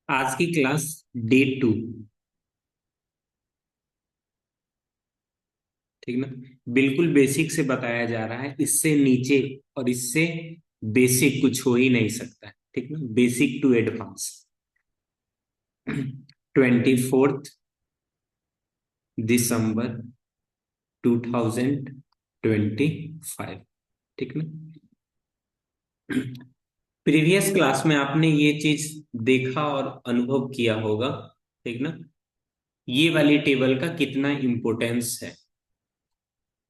आज की class day 2। ठीक ना। बिल्कुल बेसिक से बताया जा रहा है, इससे नीचे और इससे बेसिक कुछ हो ही नहीं सकता है। ठीक ना, बेसिक टू एडवांस। 24 दिसंबर 2025। ठीक ना। प्रीवियस क्लास में आपने ये चीज देखा और अनुभव किया होगा। ठीक ना, ये वाली टेबल का कितना इंपॉर्टेंस है।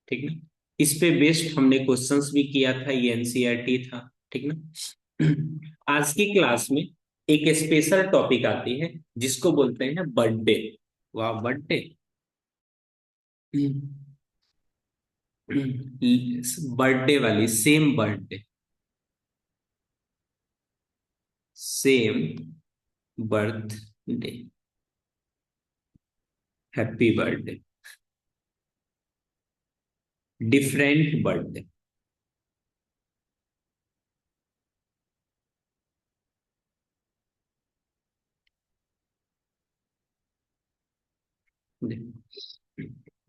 ठीक ना, इस पे बेस्ड हमने क्वेश्चंस भी किया था, ये एनसीईआरटी था। ठीक ना। आज की क्लास में एक स्पेशल टॉपिक आती है जिसको बोलते हैं बर्थडे। वाह, बर्थडे। बर्थडे वाली same birthday, same birthday, happy birthday, different birthday.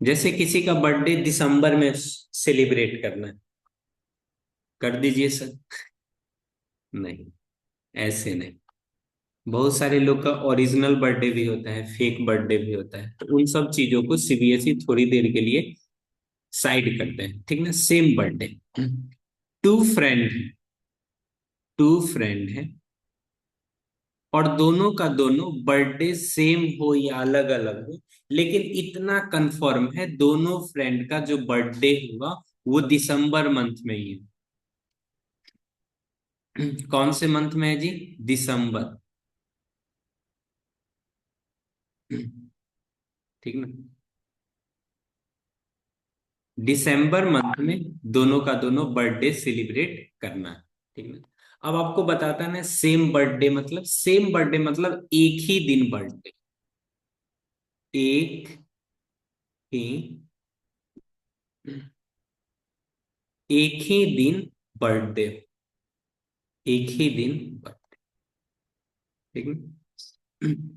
जैसे किसी का बर्थडे दिसंबर में सेलिब्रेट करना है, कर दीजिए सर। नहीं, ऐसे नहीं। बहुत सारे लोग का ओरिजिनल बर्थडे भी होता है, फेक बर्थडे भी होता है, तो उन सब चीजों को सीबीएसई थोड़ी देर के लिए साइड करते हैं। ठीक ना, same birthday. Two friend, two friend है और दोनों का दोनों बर्थडे सेम हो या अलग अलग हो, लेकिन इतना कंफर्म है दोनों फ्रेंड का जो बर्थडे होगा वो दिसंबर मंथ में ही है। कौन से मंथ में है जी? दिसंबर। ठीक ना, दिसंबर मंथ में दोनों का दोनों बर्थडे सेलिब्रेट करना है। ठीक है। अब आपको बताता ना, सेम बर्थडे मतलब, सेम बर्थडे मतलब एक ही दिन बर्थडे, एक ही, एक ही दिन बर्थडे, एक ही दिन बर्थडे। ठीक है।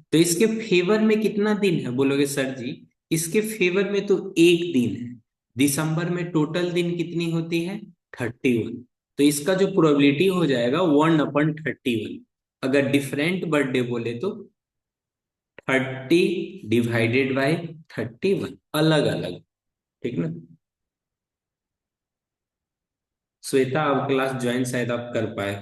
तो इसके फेवर में कितना दिन है बोलोगे सर जी? इसके फेवर में तो एक दिन है। दिसंबर में टोटल दिन कितनी होती है? 31। तो इसका जो प्रोबेबिलिटी हो जाएगा 1/31। अगर डिफरेंट बर्थडे बोले तो 30/31, अलग अलग। ठीक ना। श्वेता, आप क्लास ज्वाइन शायद आप कर पाए।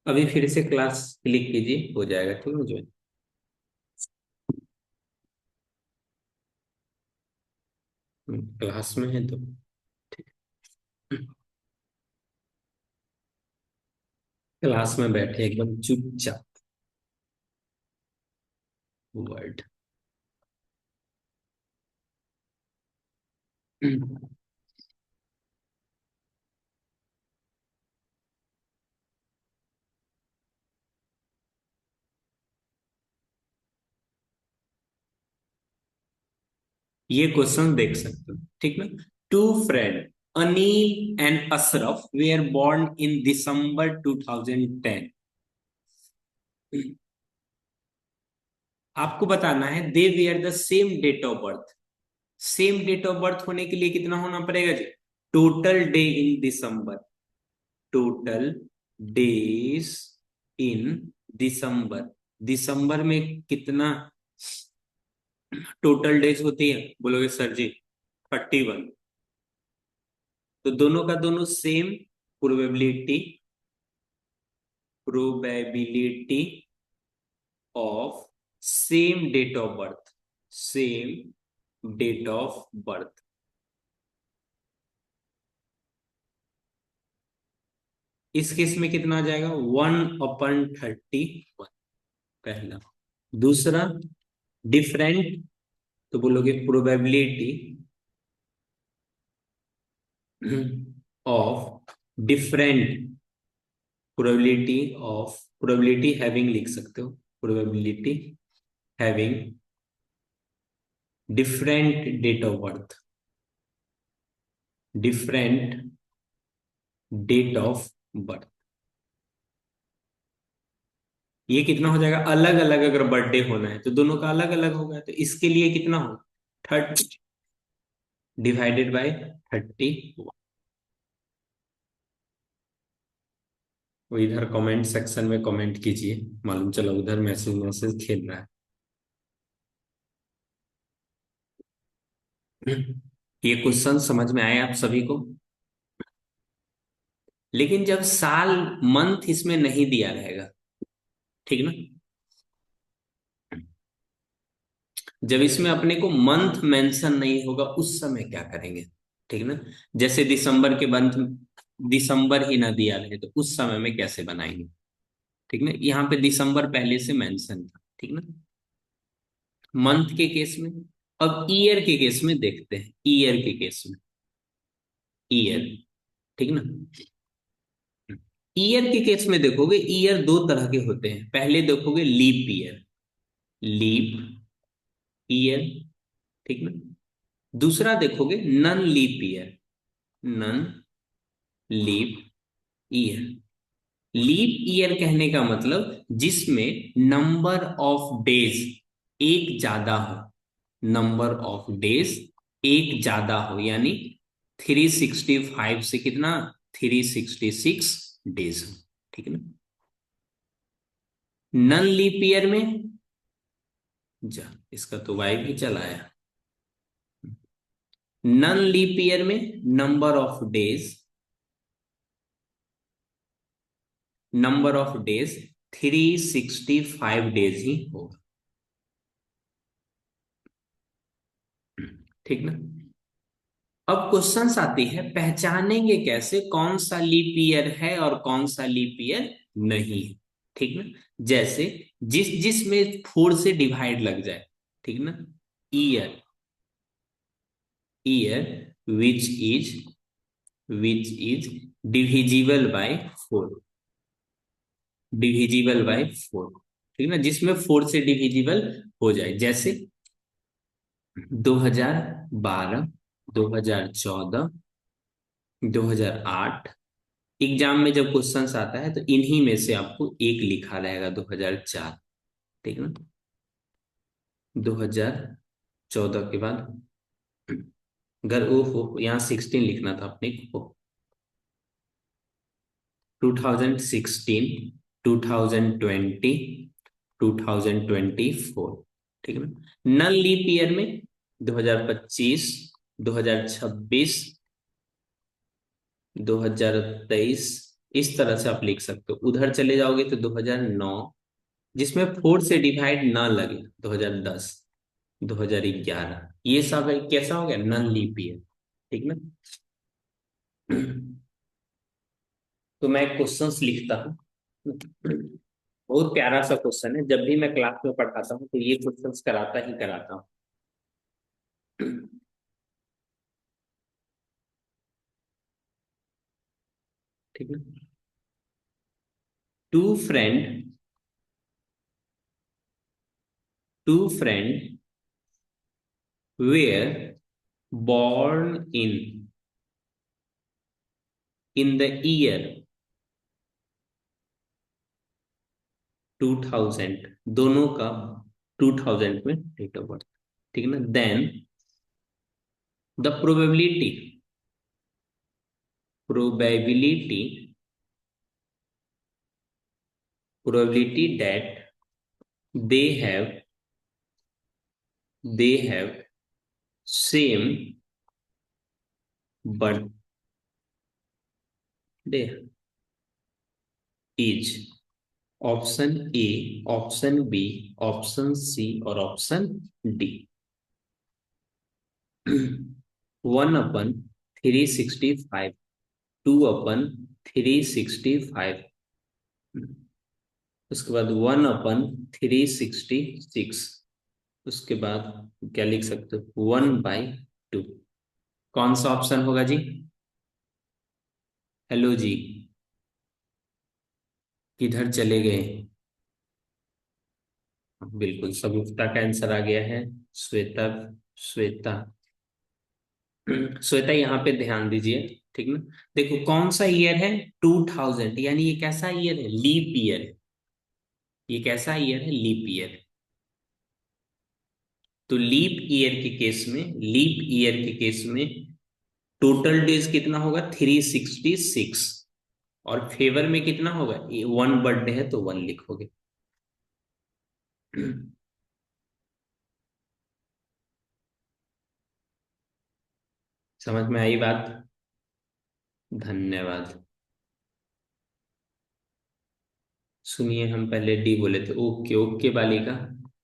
अभी फिर से क्लास क्लिक कीजिए, हो जाएगा। ठीक है ज्वाइन। क्लास में है तो क्लास में बैठे एकदम चुपचाप। वर्ड। ये क्वेश्चन देख सकते हो। ठीक ना। Two friend Anil and Ashraf were born in December 2010। आपको बताना है they were the same date of birth. Same date of birth होने के लिए कितना होना पड़ेगा जी? Total day in December, total days in December. दिसंबर में कितना टोटल डेज होती है बोलोगे सर जी? 31। तो दोनों का दोनों same probability, probability of same date of birth, same date of birth. इस केस में कितना आ जाएगा? 1/31, पहला। दूसरा, डिफरेंट, तो बोलोगे probability of different, probability of, probability having लिख सकते हो, probability having different date of birth, different date of birth. ये कितना हो जाएगा, अलग अलग अगर बर्थडे होना है तो दोनों का अलग अलग होगा, तो इसके लिए कितना हो, 30 डिवाइडेड बाय 30। वो इधर कमेंट सेक्शन में कमेंट कीजिए, मालूम चला उधर मैसेज मैसेज खेल रहा है। ये क्वेश्चन समझ में आए आप सभी को? लेकिन जब साल मंथ इसमें नहीं दिया रहेगा, ठीक ना, जब इसमें अपने को मंथ मेंशन नहीं होगा उस समय क्या करेंगे, ठीक ना। जैसे दिसंबर के मंथ, दिसंबर ही ना दिया रहे तो उस समय में कैसे बनाएंगे, ठीक ना। यहाँ पे दिसंबर पहले से मेंशन था, ठीक ना, मंथ के केस में। अब ईयर के केस में देखते हैं, ईयर के केस में, ईयर, ठीक ना। ईयर के केस में देखोगे, ईयर दो तरह के होते हैं। पहले देखोगे लीप ईयर, लीप ईयर, ठीक ना। दूसरा देखोगे non leap year, non leap year. Leap year कहने का मतलब जिसमें नंबर ऑफ डेज एक ज्यादा हो, नंबर ऑफ डेज एक ज्यादा हो, यानी 365 से कितना, 366 डेज हो, ठीक है ना। नन लीप ईयर में, जा इसका तो वाई भी चला आया। नन लीप ईयर में number of days, number of days 365 days ही होगा, ठीक ना। अब क्वेश्चंस आती है, पहचानेंगे कैसे कौन सा लीप ईयर है और कौन सा लीप ईयर नहीं है, ठीक ना। जैसे जिस जिसमें 4 से डिवाइड लग जाए, ठीक ना, year, year which is, which is divisible by 4, divisible by 4, ठीक ना, जिसमें 4 से डिविजिबल हो जाए। जैसे 2012, 2014, 2008। एग्जाम में जब क्वेश्चंस आता है तो इन्हीं में से आपको एक लिखा रहेगा, 2004, ठीक है ना। 2014 के बाद, अगर वो हो यहाँ 16 लिखना था अपने को, 2016, 2020, 2024, ठीक है ना। नन लीप ईयर में 2025, 2026, 2023, इस तरह से आप लिख सकते हो। उधर चले जाओगे तो 2009, जिसमें 4 से डिवाइड ना लगे, 2010, 2011, ये सब कैसा हो गया, नन लीप ईयर, ठीक ना। तो मैं क्वेश्चंस लिखता हूँ, बहुत प्यारा सा क्वेश्चन है, जब भी मैं क्लास में पढ़ाता हूँ तो ये क्वेश्चंस कराता ही कराता हूँ। ठीक है। Two friend, two friend where born in the year 2000, दोनों का 2000 में डेट ऑफ बर्थ, ठीक है ना। Then the probability, probability, probability that they have, they have same birthday is option a, option b, option c और option D. 1/365, 2/365, उसके बाद 1/366, उसके बाद क्या लिख सकते हो, 1/2। कौन सा ऑप्शन होगा जी? हेलो जी, किधर चले गए? बिल्कुल सगुफ्ता का आंसर आ गया है। श्वेता, श्वेता, श्वेता यहाँ पे ध्यान दीजिए, ठीक ना। देखो कौन सा ईयर है, 2000, यानी ये कैसा ईयर है, लीप ईयर है। ये कैसा ईयर है, लीप ईयर। तो लीप ईयर के केस में टोटल डेज कितना होगा, 366। और फेवर में कितना होगा, वन बर्थडे है तो वन लिखोगे। समझ में आई बात। धन्यवाद। सुनिए, हम पहले डी बोले थे, ओके ओके बालिका,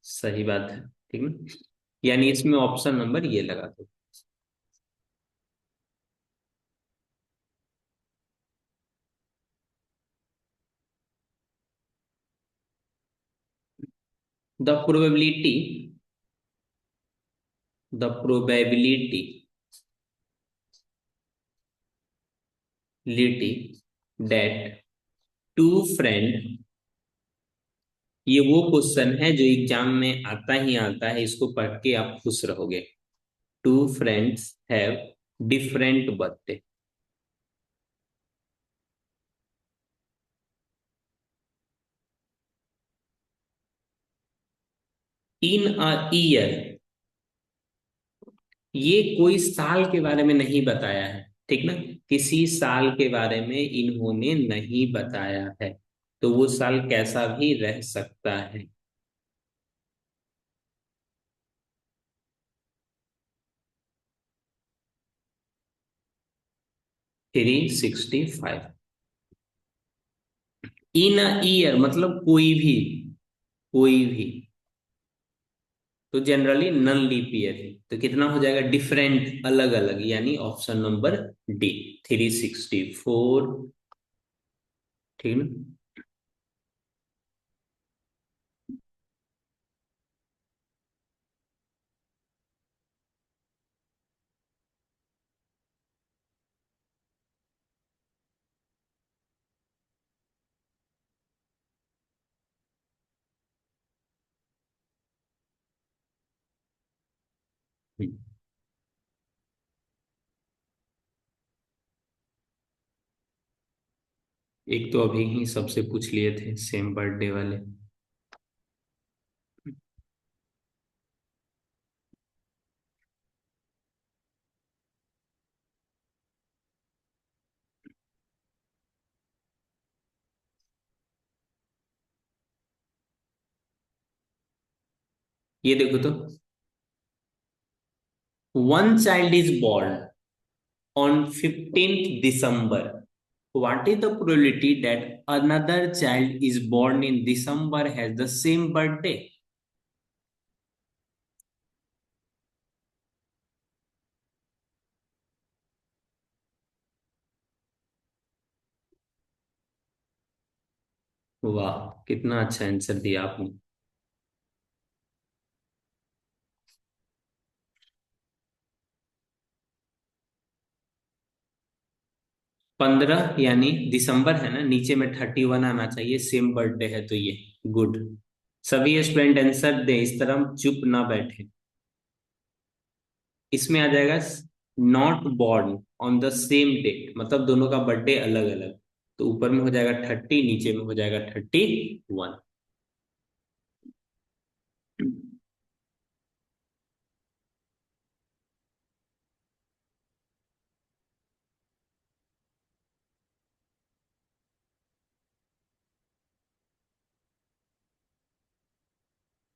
सही बात है, ठीक ना। यानी इसमें ऑप्शन नंबर ये लगा दो। द प्रोबेबिलिटी द प्रोबेबिलिटी लिटी डेट टू फ्रेंड, ये वो क्वेश्चन है जो एग्जाम में आता ही आता है, इसको पढ़ के आप खुश रहोगे। Two friends have different birthday in a year. ये कोई साल के बारे में नहीं बताया है, ठीक ना। किसी साल के बारे में इन्होंने नहीं बताया है, तो वो साल कैसा भी रह सकता है। 365। इन अ ईयर मतलब कोई भी। तो जनरली नन लीप ईयर है, तो कितना हो जाएगा, डिफरेंट, अलग अलग, यानी ऑप्शन नंबर डी, 364। ठीक ना। एक तो अभी ही सबसे पूछ लिए थे सेम बर्थडे वाले। ये देखो तो, one child is born on 15th December. What is the probability that another child is born in December has the same birthday? वाह, कितना अच्छा आंसर दिया आपने। 15 यानी दिसंबर है ना, नीचे में 31 आना चाहिए, सेम बर्थडे है तो ये गुड। सभी स्टूडेंट आंसर दे, इस तरह हम चुप ना बैठे। इसमें आ जाएगा not born on the same date, मतलब दोनों का बर्थडे अलग अलग। तो ऊपर में हो जाएगा 30, नीचे में हो जाएगा 31।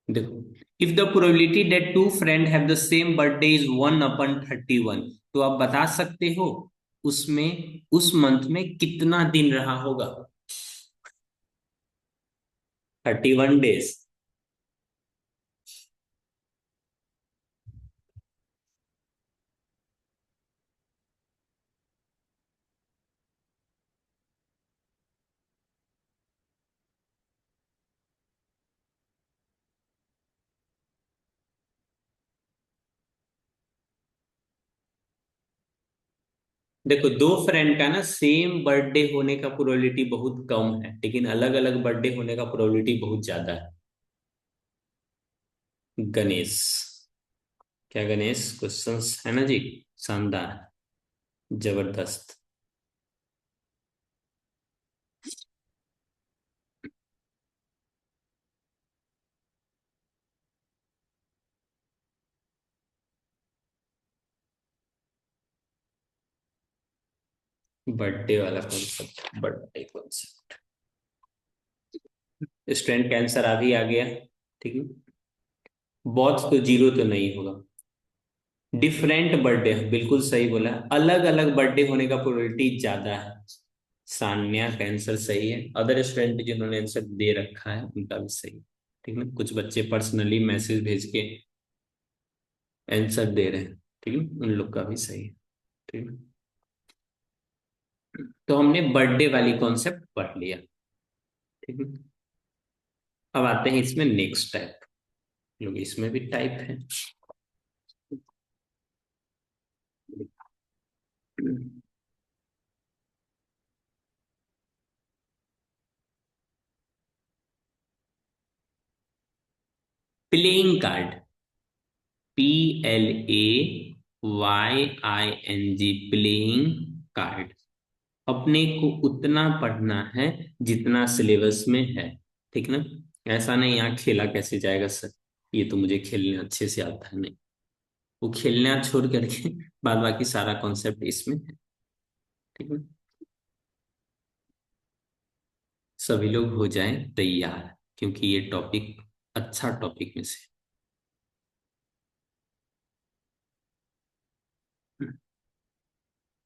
देखो, if the probability that two friend have the same birthday is 1/31, तो आप बता सकते हो उसमें, उस मंथ में कितना दिन रहा होगा, 31 डेज। देखो, दो फ्रेंड का ना सेम बर्थडे होने का प्रोबेबिलिटी बहुत कम है, लेकिन अलग अलग बर्थडे होने का प्रोबेबिलिटी बहुत ज्यादा है। गणेश, क्या गणेश क्वेश्चंस है ना जी, शानदार, जबरदस्त। बर्थडे वाला concept, birthday concept. Student cancer अभी आ गया। ठीक है। बॉथ तो जीरो तो नहीं होगा। डिफरेंट बर्थडे, बिल्कुल सही बोला, अलग अलग बर्थडे होने का प्रोबेबिलिटी ज्यादा है। सान्या का आंसर सही है। अदर स्टूडेंट जिन्होंने आंसर दे रखा है उनका भी सही है। ठीक है। कुछ बच्चे पर्सनली मैसेज भेज के आंसर दे रहे हैं। ठीक है, उन लोग का भी सही है। ठीक है। तो हमने बर्थडे वाली कॉन्सेप्ट पढ़ लिया। ठीक है। अब आते हैं इसमें नेक्स्ट टाइप, क्योंकि इसमें भी टाइप है। Playing card, PLAYING, playing card. अपने को उतना पढ़ना है जितना सिलेबस में है। ठीक ना। ऐसा नहीं यहाँ खेला कैसे जाएगा सर, ये तो मुझे खेलने अच्छे से आता है, नहीं। वो खेलना छोड़ करके बाद बाकी सारा कॉन्सेप्ट इसमें है। ठीक है। सभी लोग हो जाएं तैयार, क्योंकि ये टॉपिक अच्छा टॉपिक में से।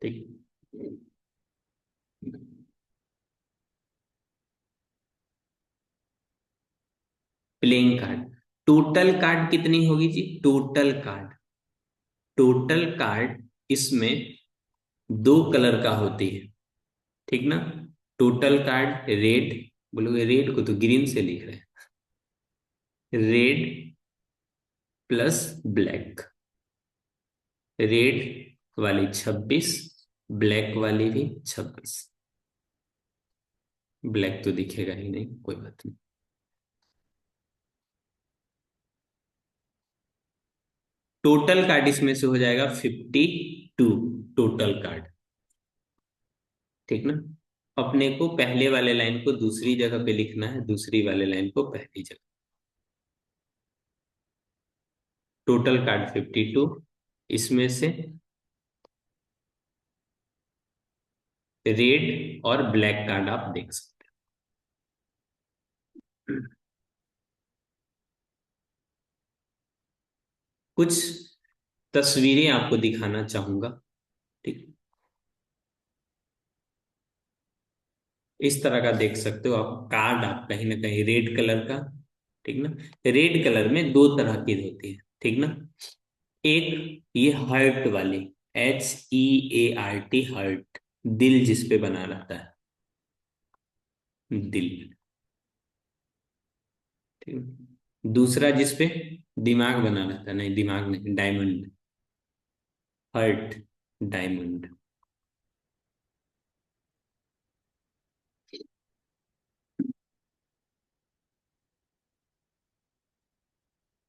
ठीक। प्लेइंग कार्ड, टोटल कार्ड कितनी होगी जी, टोटल कार्ड। टोटल कार्ड इसमें दो कलर का होती है। ठीक ना। टोटल कार्ड रेड, बोलोगे रेड को तो ग्रीन से लिख रहे हैं, रेड प्लस ब्लैक। रेड वाली 26, ब्लैक वाली भी 26। ब्लैक तो दिखेगा ही नहीं, कोई बात नहीं। टोटल कार्ड इसमें से हो जाएगा 52, टोटल कार्ड। ठीक ना। अपने को पहले वाले लाइन को दूसरी जगह पे लिखना है, दूसरी वाले लाइन को पहली जगह। टोटल कार्ड 52, इसमें से रेड और ब्लैक कार्ड आप देख सकते हो। कुछ तस्वीरें आपको दिखाना चाहूंगा। ठीक। इस तरह का देख सकते हो आप कार्ड, आप कहीं ना कहीं रेड कलर का। ठीक ना। रेड कलर में दो तरह की होती है। ठीक ना। एक ये हर्ट वाली, HEART, हर्ट, दिल जिस पे बना रहता है, दिल। ठीक है? दूसरा जिस पे दिमाग बना रहता है, नहीं दिमाग नहीं, डायमंड, हर्ट, डायमंड।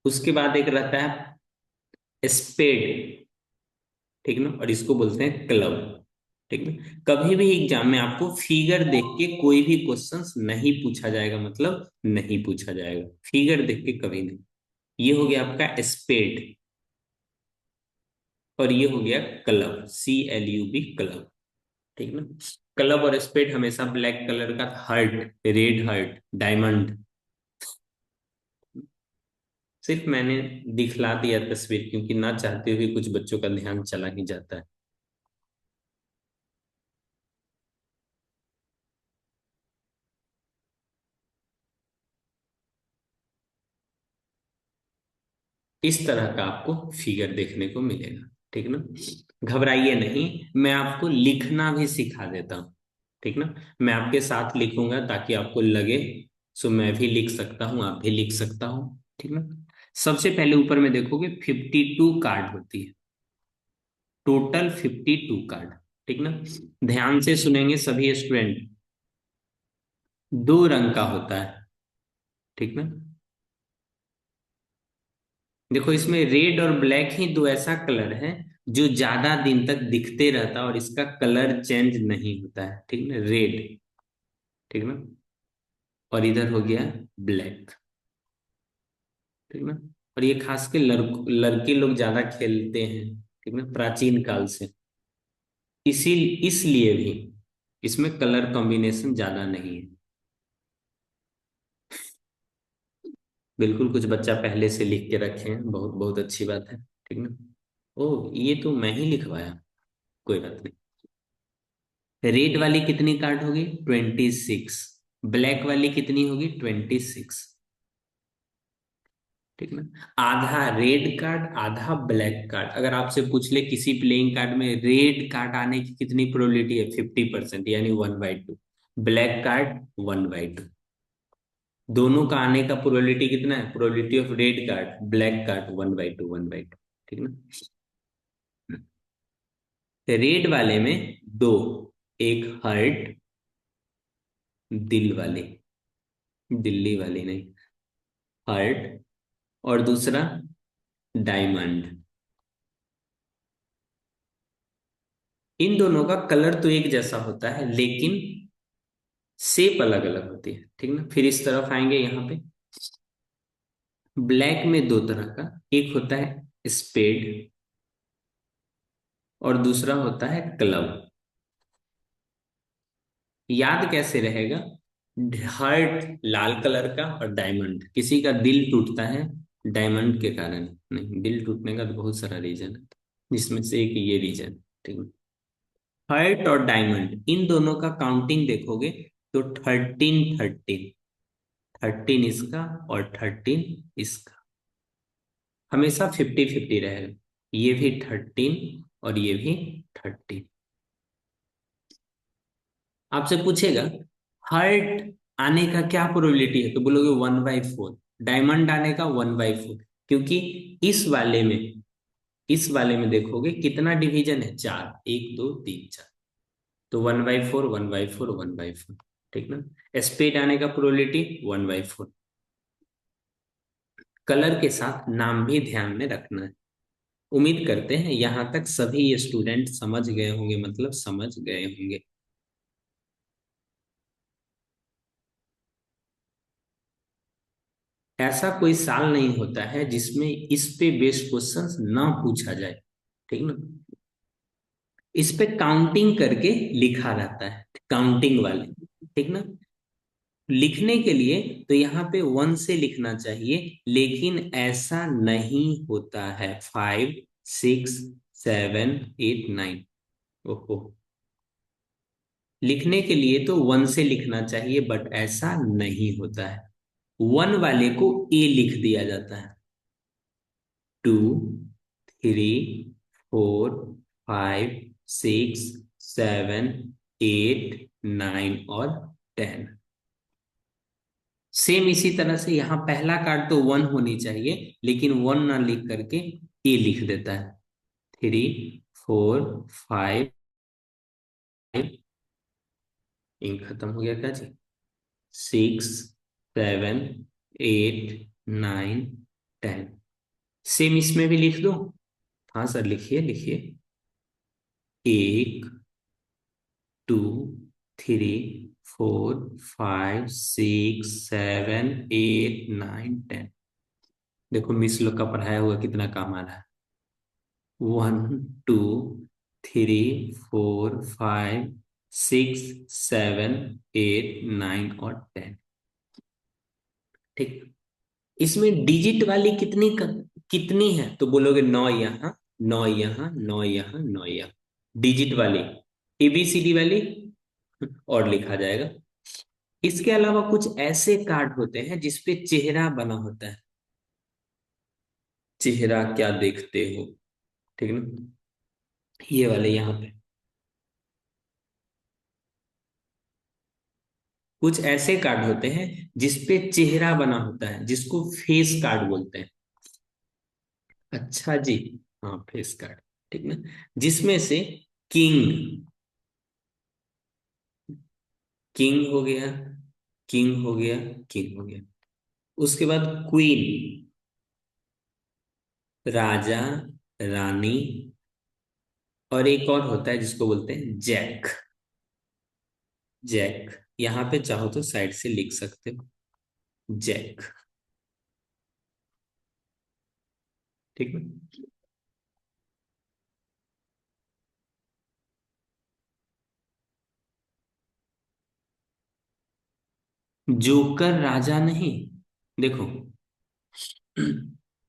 उसके बाद एक रहता है स्पेड। ठीक ना। और इसको बोलते हैं क्लब। ठीक ना। कभी भी एग्जाम में आपको फिगर देख के कोई भी क्वेश्चंस नहीं पूछा जाएगा, मतलब नहीं पूछा जाएगा, फिगर देख के कभी नहीं। ये हो गया आपका स्पेड। और ये हो गया क्लब, CLUB, क्लब। ठीक ना। क्लब और स्पेड हमेशा ब्लैक कलर का, हर्ट, रेड हर्ट, डायमंड। सिर्फ मैंने दिखला दिया तस्वीर, क्योंकि ना चाहते हुए कुछ बच्चों का ध्यान चला ही जाता है। इस तरह का आपको फिगर देखने को मिलेगा। ठीक ना। घबराइए नहीं, मैं आपको लिखना भी सिखा देता हूँ। ठीक ना। मैं आपके साथ लिखूंगा ताकि आपको लगे सो मैं भी लिख सकता हूँ, आप भी लिख सकता हूँ। ठीक ना। सबसे पहले ऊपर में देखोगे 52 कार्ड होती है, टोटल 52 कार्ड। ठीक ना। ध्यान से सुनेंगे सभी स्टूडेंट, दो रंग का होता है। ठीक ना। देखो इसमें रेड और ब्लैक ही दो ऐसा कलर है जो ज्यादा दिन तक दिखते रहता है और इसका कलर चेंज नहीं होता है। ठीक ना, रेड। ठीक ना। और इधर हो गया ब्लैक। ठीक ना। और ये खास के लड़के लोग ज्यादा खेलते हैं। ठीक ना, प्राचीन काल से। इसी इसलिए भी इसमें कलर कॉम्बिनेशन ज्यादा नहीं है। बिल्कुल, कुछ बच्चा पहले से लिख के रखे हैं, बहुत बहुत अच्छी बात है। ठीक ना। ओ, ये तो मैं ही लिखवाया, कोई बात नहीं। रेड वाली कितनी कार्ड होगी? 26। ब्लैक वाली कितनी होगी? 26। ठीक ना। आधा रेड कार्ड, आधा ब्लैक कार्ड। अगर आपसे पूछ ले किसी प्लेइंग कार्ड में रेड कार्ड आने की कितनी प्रोबेबिलिटी है? 50%, यानी 1/2। Black card 1/2। दोनों का आने का प्रोबेबिलिटी कितना है? Probability of red card, black card 1/2, 1/2। ठीक ना। रेड वाले में दो, एक हर्ट, दिल वाली, दिल्ली वाली नहीं, हर्ट, और दूसरा डायमंड। इन दोनों का कलर तो एक जैसा होता है, लेकिन शेप अलग अलग होती है। ठीक ना। फिर इस तरफ आएंगे, यहाँ पे ब्लैक में दो तरह का, एक होता है स्पेड और दूसरा होता है क्लब। याद कैसे रहेगा? हार्ट लाल कलर का और डायमंड, किसी का दिल टूटता है डायमंड के कारण। नहीं, दिल टूटने का तो बहुत सारा रीजन है, जिसमें से एक ये रीजन। ठीक है। हार्ट और डायमंड, इन दोनों का काउंटिंग देखोगे तो 13 13, 13 इसका और 13 इसका, हमेशा 50-50 रहेगा। ये भी 13 और ये भी 13। आपसे पूछेगा हार्ट आने का क्या प्रोबेबिलिटी है, तो बोलोगे 1/4। डायमंड आने का 1/4, क्योंकि इस वाले में इस वाले में देखोगे कितना डिवीजन है? 4, 1 2 3 4। तो 1/4, 1/4, 1/4। ठीक ना। स्पेड आने का प्रोबेबिलिटी 1/4। कलर के साथ नाम भी ध्यान में रखना है। उम्मीद करते हैं यहां तक सभी स्टूडेंट समझ गए होंगे, मतलब समझ गए होंगे। ऐसा कोई साल नहीं होता है जिसमें इस पे बेस्ड क्वेश्चंस ना पूछा जाए। ठीक ना। इस पे काउंटिंग करके लिखा रहता है, काउंटिंग वाले। ठीक ना। लिखने के लिए तो यहाँ पे 1 से लिखना चाहिए, लेकिन ऐसा नहीं होता है। 5 6 7 8 9। ओहो। लिखने के लिए तो 1 से लिखना चाहिए, बट ऐसा नहीं होता है। 1 वाले को ए लिख दिया जाता है। 2 3 4 5 6 7 8 9 और 10। सेम इसी तरह से यहाँ पहला कार्ड तो 1 होनी चाहिए, लेकिन 1 ना लिख करके ए लिख देता है। 3 4 5। इंक खत्म हो गया क्या जी? 6 7 8 9 10। सेम इसमें भी लिख दो। हाँ सर, लिखिए लिखिए। 1 2 3 4 5 6 7 8 9 10। देखो मिस लोग का पढ़ाया हुआ कितना काम आ रहा है। 1 2 3 4 5 6 7 8 9 और 10। ठीक। इसमें डिजिट वाली कितनी है, तो बोलोगे 9 यहाँ, 9 यहाँ, 9 यहाँ, 9 यहाँ। डिजिट वाली, एबीसीडी वाली और लिखा जाएगा। इसके अलावा कुछ ऐसे कार्ड होते हैं जिसपे चेहरा बना होता है। चेहरा क्या देखते हो? ठीक है ना। ये वाले यहाँ पे कुछ ऐसे कार्ड होते हैं जिसपे चेहरा बना होता है, जिसको फेस कार्ड बोलते हैं। अच्छा जी। हाँ, फेस कार्ड। ठीक ना। जिसमें से किंग, किंग हो गया, किंग हो गया, किंग हो गया। उसके बाद क्वीन, राजा, रानी, और एक और होता है जिसको बोलते हैं जैक। जैक, यहाँ पे चाहो तो साइड से लिख सकते हो, जैक। ठीक है। जोकर राजा नहीं। देखो,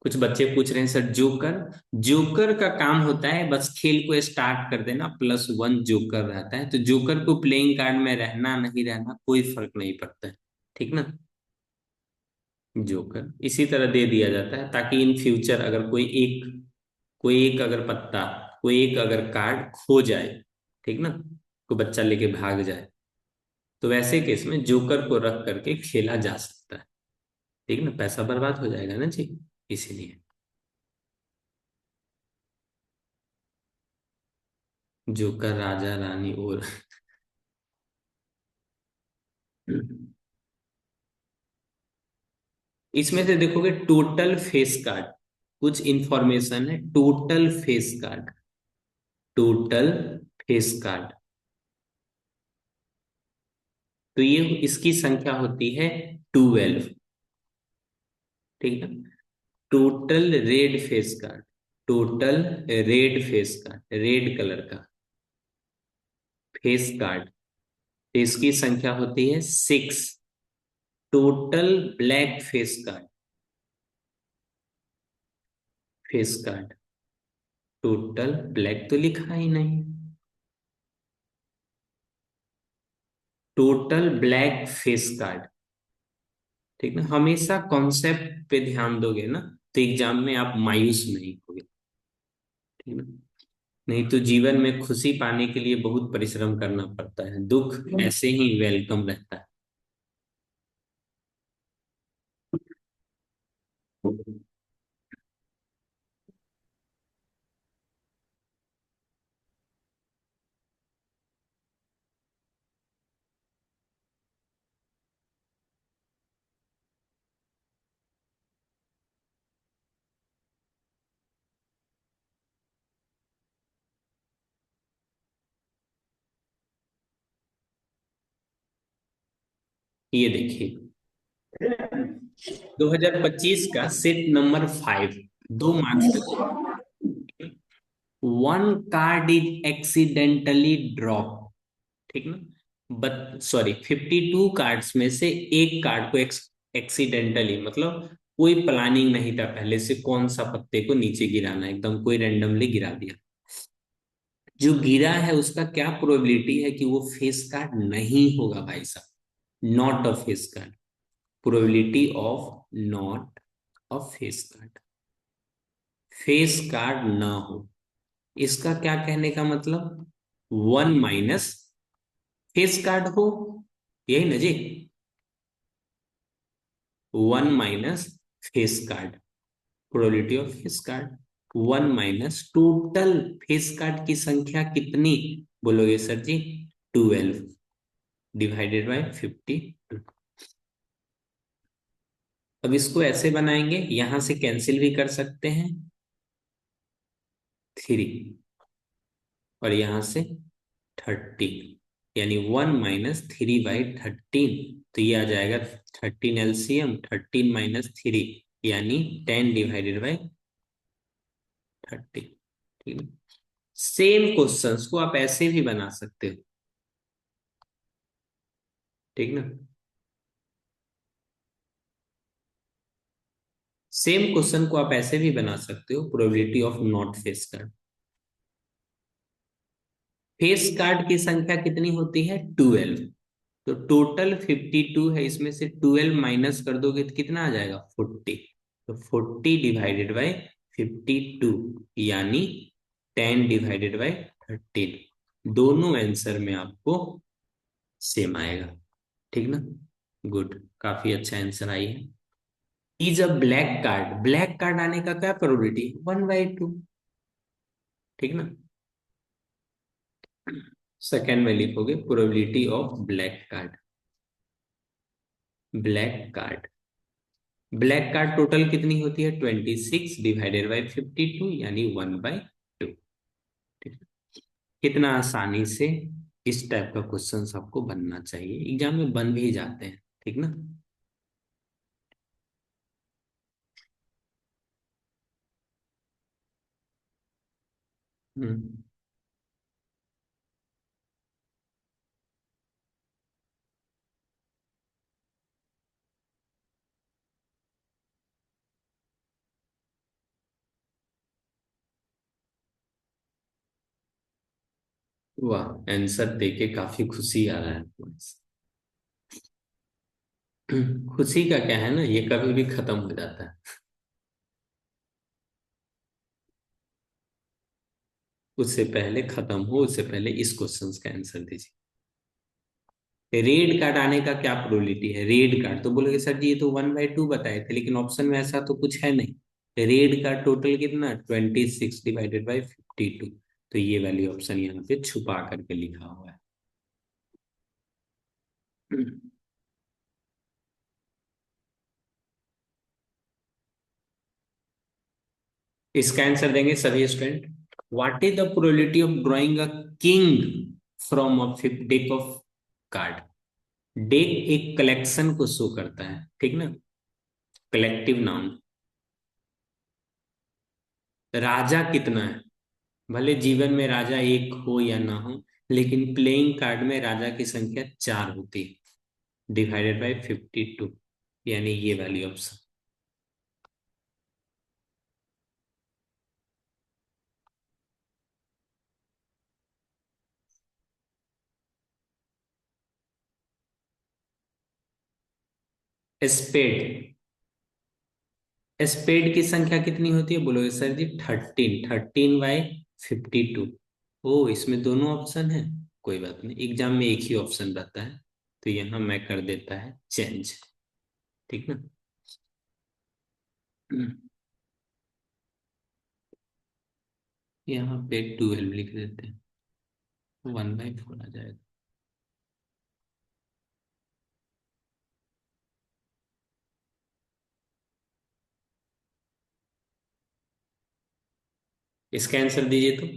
कुछ बच्चे पूछ रहे हैं सर जोकर। जोकर का काम होता है बस खेल को स्टार्ट कर देना, +1 जोकर रहता है, तो जोकर को प्लेइंग कार्ड में रहना नहीं रहना कोई फर्क नहीं पड़ता है। ठीक ना। जोकर इसी तरह दे दिया जाता है ताकि इन फ्यूचर अगर कोई एक अगर पत्ता, कोई एक अगर कार्ड खो जाए, ठीक ना, कोई बच्चा लेके भाग जाए, तो वैसे केस में जोकर को रख करके खेला जा सकता है। ठीक ना, पैसा बर्बाद हो जाएगा ना जी, इसीलिए। जोकर राजा रानी और इसमें से देखोगे टोटल फेस कार्ड, कुछ इंफॉर्मेशन है, total face card, total face card, तो ये इसकी संख्या होती है 12। ठीक है। Total red face card, total red face card, red colour का फेस कार्ड, तो इसकी संख्या होती है 6। Total black face card, face card, total black तो लिखा ही नहीं, टोटल ब्लैक फेस कार्ड। ठीक ना, हमेशा कॉन्सेप्ट पे ध्यान दोगे ना, तो एग्जाम में आप मायूस नहीं होगे। ठीक ना। नहीं तो जीवन में खुशी पाने के लिए बहुत परिश्रम करना पड़ता है, दुख ऐसे ही वेलकम रहता है। ये देखिए, 2025 का set number 5, 2 marks. One card is accidentally drop. ठीक ना, बट सॉरी, 52 कार्ड्स में से एक कार्ड को एक्सीडेंटली मतलब कोई प्लानिंग नहीं था पहले से कौन सा पत्ते को नीचे गिराना, एकदम कोई रेंडमली गिरा दिया। जो गिरा है उसका क्या प्रोबेबिलिटी है कि वो फेस कार्ड नहीं होगा भाई साहब, not a face card, probability of not a face card, face card ना हो। इसका क्या कहने का मतलब, 1 - फेस कार्ड हो, यही ना जी, 1 - face card, probability of face card, 1 - total face card की संख्या कितनी बोलोगे सर जी, 12 डिवाइडेड बाय 52। अब इसको ऐसे बनाएंगे, यहां से कैंसिल भी कर सकते हैं 3, और यहां से 13, यानी 1 - 3/13, तो ये आ जाएगा 13 एलसीएम, 13 - 3 यानी 10/30। ठीक है। सेम क्वेश्चंस को आप ऐसे भी बना सकते हो। ठीक ना, सेम क्वेश्चन को आप ऐसे भी बना सकते हो, probability of not face card. Face card की संख्या कितनी होती है, 12, तो टोटल 52 है, इसमें से 12 माइनस कर दोगे तो कितना आ जाएगा, 40, तो 40/52 यानी 10/13। दोनों आंसर में आपको सेम आएगा। ठीक ना, गुड, काफी अच्छा आंसर आई है। Is a black card, black card आने का क्या प्रोबेबिलिटी, 1/2। ठीक ना, सेकेंड में लिखोगे probability of black card, black card, black card total कितनी होती है, 26/52 यानी 1/2। ठीक है। कितना आसानी से इस टाइप का क्वेश्चन आपको बनना चाहिए, एग्जाम में बन भी जाते हैं। ठीक ना। हम्म। वाह, आंसर देके काफी खुशी आ रहा है। खुशी का क्या है ना, ये कभी भी खत्म हो जाता है। उससे पहले खत्म हो, उससे पहले इस क्वेश्चन का आंसर दीजिए। रेड कार्ड आने का क्या प्रोबेबिलिटी है? रेड कार्ड तो बोलोगे सर जी ये तो 1/2 बताए थे, लेकिन ऑप्शन में ऐसा तो कुछ है नहीं। रेड का टोटल कितना? 26/52। तो ये वाली ऑप्शन यहाँ पे छुपा करके लिखा हुआ है। इसका आंसर देंगे सभी student. What is the probability of drawing a king from a deck of card? Deck एक कलेक्शन को शो करता है, ठीक ना, कलेक्टिव नाउन। राजा कितना है? भले जीवन में राजा एक हो या ना हो, लेकिन प्लेइंग कार्ड में राजा की संख्या 4 होती है, डिवाइडेड बाय 52, यानी ये वाली ऑप्शन। स्पेड। स्पेड की संख्या कितनी होती है बोलोगे सर जी? 13 ओ, इसमें दोनों ऑप्शन है। कोई बात नहीं, एग्जाम में एक ही ऑप्शन रहता है, तो यहाँ मैं कर देता है चेंज, ठीक ना। यहाँ पे 12 लिख देते हैं, 1/4 आ जाएगा। इसका आंसर दीजिए तो।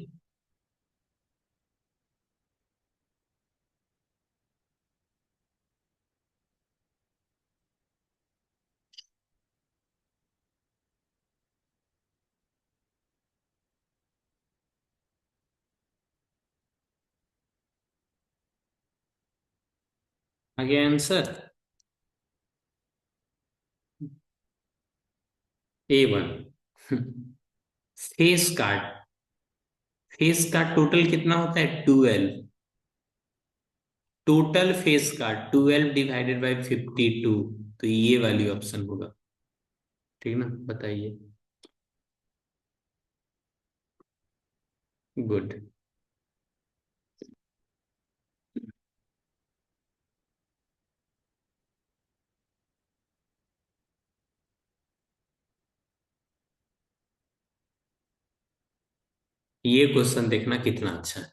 आगे answer A1। Face card. Face का टोटल कितना होता है? 12। टोटल फेस का 12/52, तो ये वाली ऑप्शन होगा, ठीक ना, बताइए। गुड। ये क्वेश्चन देखना कितना अच्छा है,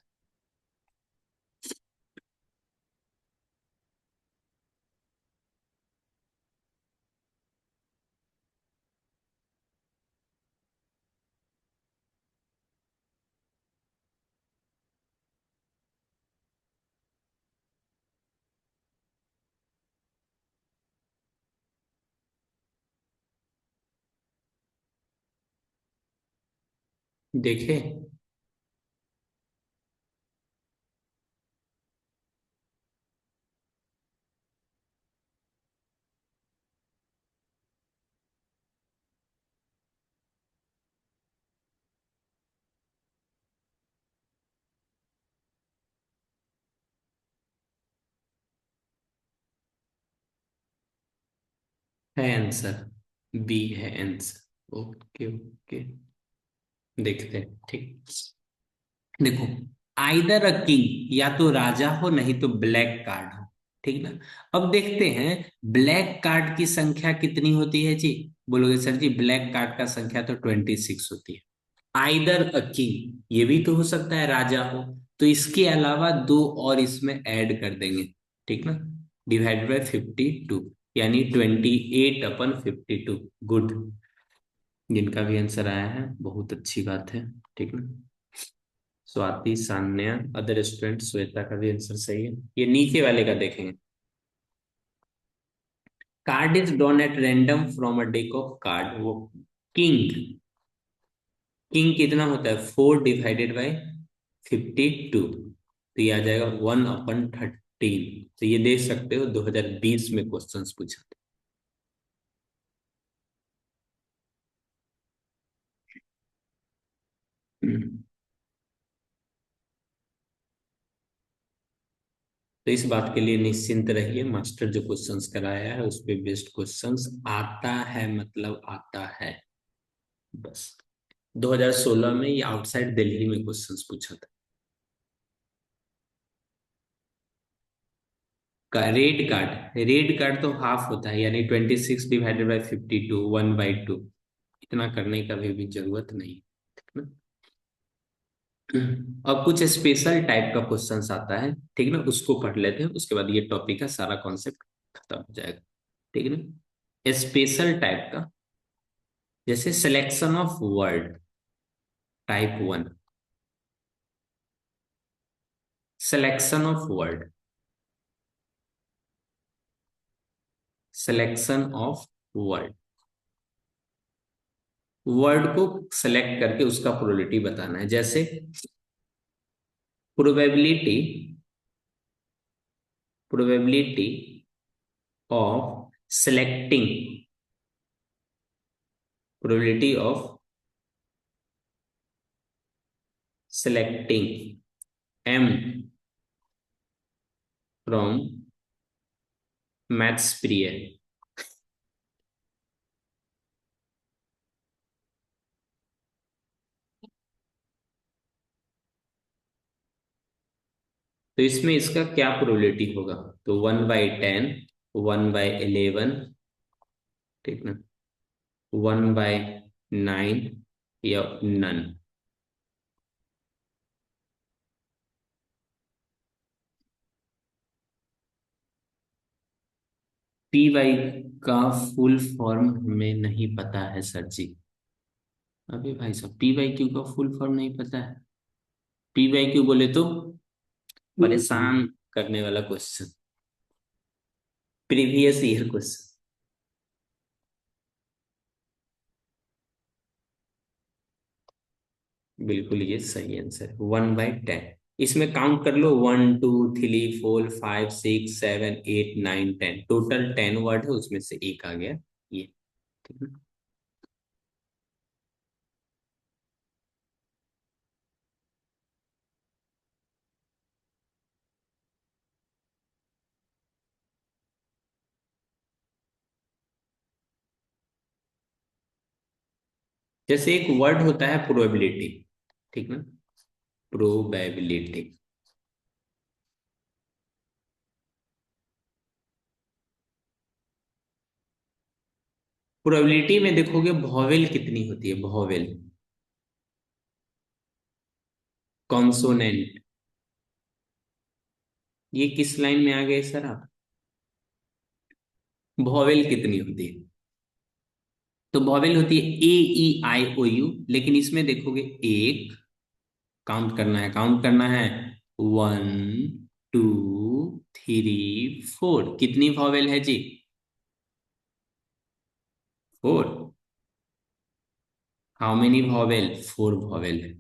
देखे। है आंसर, बी है आंसर। ओके ओके, देखते हैं, ठीक। देखो, आइदर अ किंग, या तो राजा हो नहीं तो ब्लैक कार्ड हो, ठीक ना। अब देखते हैं ब्लैक कार्ड की संख्या कितनी होती है जी। बोलोगे सर जी ब्लैक कार्ड का संख्या तो 26 होती है। आइदर अ किंग, ये भी तो हो सकता है राजा हो, तो इसके अलावा दो और इसमें ऐड कर देंगे, ठीक ना, डिवाइड बाय 52, यानी 28/52। गुड। जिनका भी आंसर आया है बहुत अच्छी बात है, ठीक ना। स्वाति, सान्या, अदर स्टूडेंट, श्वेता का भी आंसर सही है। ये नीचे वाले का देखेंगे। Card is drawn at random from a deck of card, वो किंग। किंग कितना होता है? 4/52, तो ये आ जाएगा 1/13। तो ये देख सकते हो 2020 में क्वेश्चंस पूछा था। तो इस बात के लिए निश्चिंत रहिए, मास्टर जो क्वेश्चंस कराया है उस पे बेस्ड क्वेश्चंस आता है, मतलब आता है बस। 2016 में ये आउटसाइड दिल्ली में क्वेश्चंस पूछा था। का रेड कार्ड तो हाफ होता है, यानी 26 डिवाइडेड बाई 52, 1/2। इतना करने का भी जरूरत नहीं, ठीक ना। अब कुछ स्पेशल टाइप का क्वेश्चंस आता है, ठीक ना, उसको पढ़ लेते हैं, उसके बाद ये टॉपिक का सारा कॉन्सेप्ट खत्म हो जाएगा, ठीक है ना। स्पेशल टाइप का, जैसे selection of word, type 1। Selection of word, selection of word, word को सेलेक्ट करके उसका प्रोबेबिलिटी बताना है। जैसे probability, probability of selecting, probability of selecting am from maths प्रिय। तो इसमें इसका क्या प्रोबेबिलिटी होगा, तो 1/10, 1/11, ठीक ना, 1/9 या नन। पी वाई का फुल फॉर्म हमें नहीं पता है सर जी। अबे भाई साहब, पी वाई क्यू का फुल फॉर्म नहीं पता है? पी वाई क्यू बोले तो परेशान करने वाला क्वेश्चन, प्रीवियस ईयर क्वेश्चन। बिल्कुल ये सही आंसर है, 1/10। इसमें काउंट कर लो, 1 2 3 4 5 6 7 8 9 10, टोटल 10 वर्ड है, उसमें से एक आ गया ये, ठीक है। जैसे एक वर्ड होता है प्रोबेबिलिटी, ठीक ना, प्रोबेबिलिटी। प्रोबेबिलिटी में देखोगे वॉवेल कितनी होती है, वॉवेल, कॉन्सोनेंट। ये किस लाइन में आ गए सर आप? वॉवेल कितनी होती है? तो वॉवेल होती है A E I O U, लेकिन इसमें देखोगे एक, काउंट करना है, काउंट करना है, 1 2 3 4, कितनी वॉवेल है जी? 4। How many vowel? 4 वॉवेल है।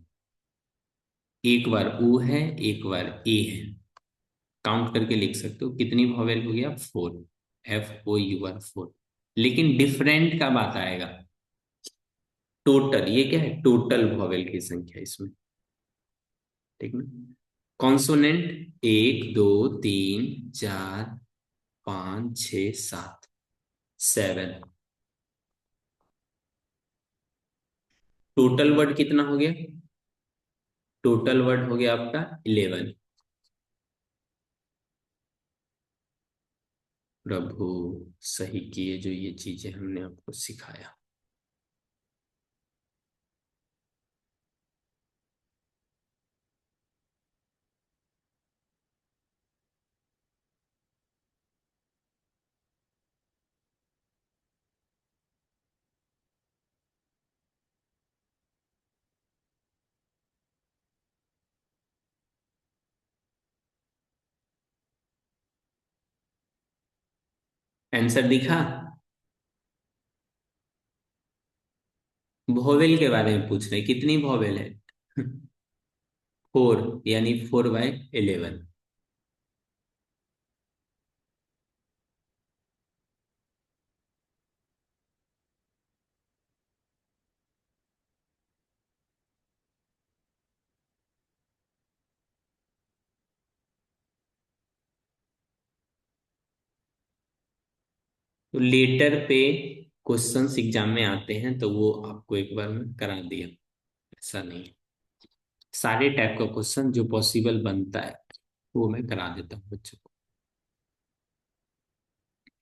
एक बार ओ है, एक बार ए है, काउंट करके लिख सकते हो कितनी वॉवेल हो गया, 4। FOUR, 4। लेकिन डिफरेंट का बात आएगा, टोटल, ये क्या है, टोटल वॉवेल की संख्या इसमें, ठीक ना। कॉन्सोनेंट 1 2 3 4 5 6 7, 7। टोटल वर्ड कितना हो गया? टोटल वर्ड हो गया आपका 11। प्रभु सही किए जो ये चीजें हमने आपको सिखाया। आंसर दिखा? भोवेल के बारे में पूछ रहे, कितनी भोवेल है? 4, यानी 4/11। तो लेटर पे क्वेश्चंस एग्जाम में आते हैं तो वो आपको एक बार में करा दिया, ऐसा नहीं है। सारे टाइप का क्वेश्चन जो पॉसिबल बनता है वो मैं करा देता हूँ बच्चों को।